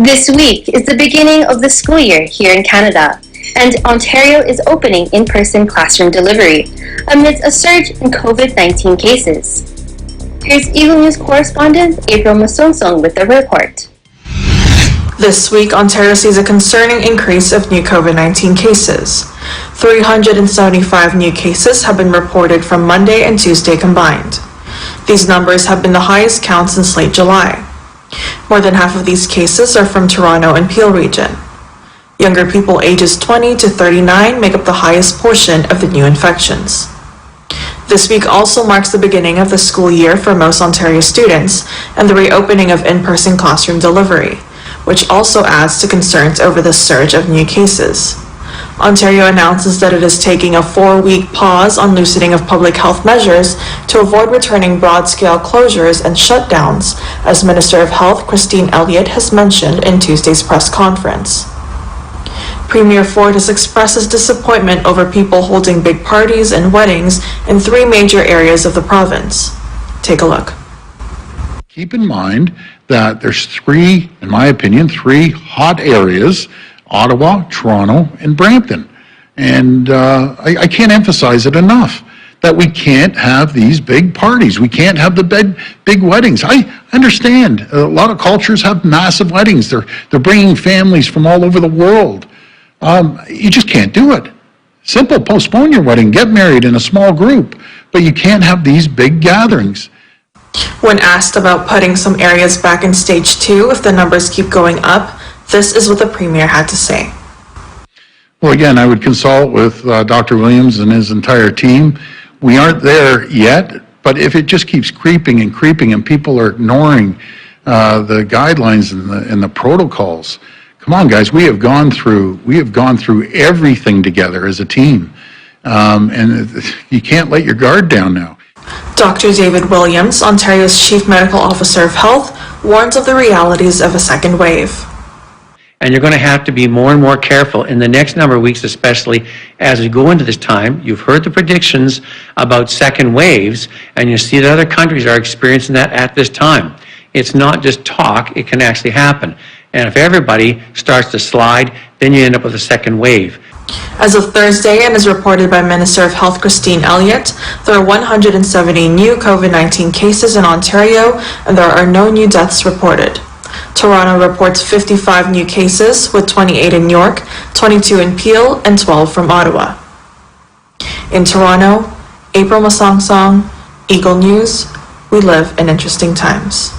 This week is the beginning of the school year here in Canada, and Ontario is opening in-person classroom delivery amidst a surge in COVID-19 cases. Here's Eagle News correspondent April Masonsong with the report. This week, Ontario sees a concerning increase of new COVID-19 cases. 375 new cases have been reported from Monday and Tuesday combined. These numbers have been the highest count since late July. More than half of these cases are from Toronto and Peel region. Younger people ages 20 to 39 make up the highest portion of the new infections. This week also marks the beginning of the school year for most Ontario students and the reopening of in-person classroom delivery, which also adds to concerns over the surge of new cases. Ontario announces that it is taking a 4-week pause on loosening of public health measures to avoid returning broad-scale closures and shutdowns, as Minister of Health Christine Elliott has mentioned in Tuesday's press conference. Premier Ford has expressed his disappointment over people holding big parties and weddings in 3 major areas of the province. Take a look. Keep in mind that there's 3, in my opinion, 3 hot areas: Ottawa, Toronto, and Brampton. And I can't emphasize it enough that we can't have these big parties. We can't have the big weddings. I understand a lot of cultures have massive weddings. They're bringing families from all over the world. You just can't do it. Simple, postpone your wedding, get married in a small group, but you can't have these big gatherings. When asked about putting some areas back in stage 2 if the numbers keep going up, this is what the Premier had to say. Well, again, I would consult with Dr. Williams and his entire team. We aren't there yet, but if it just keeps creeping and people are ignoring the guidelines and the protocols, come on, guys, we have gone through everything together as a team, and you can't let your guard down now. Dr. David Williams, Ontario's Chief Medical Officer of Health, warns of the realities of a second wave. And you're going to have to be more and more careful in the next number of weeks, especially as we go into this time. You've heard the predictions about second waves, and you see that other countries are experiencing that at this time. It's not just talk, it can actually happen. And if everybody starts to slide, then you end up with a second wave. As of Thursday, and as reported by Minister of Health Christine Elliott, there are 170 new COVID-19 cases in Ontario, and there are no new deaths reported. Toronto reports 55 new cases, with 28 in York, 22 in Peel, and 12 from Ottawa. In Toronto, April Masonsong, Eagle News, we live in interesting times.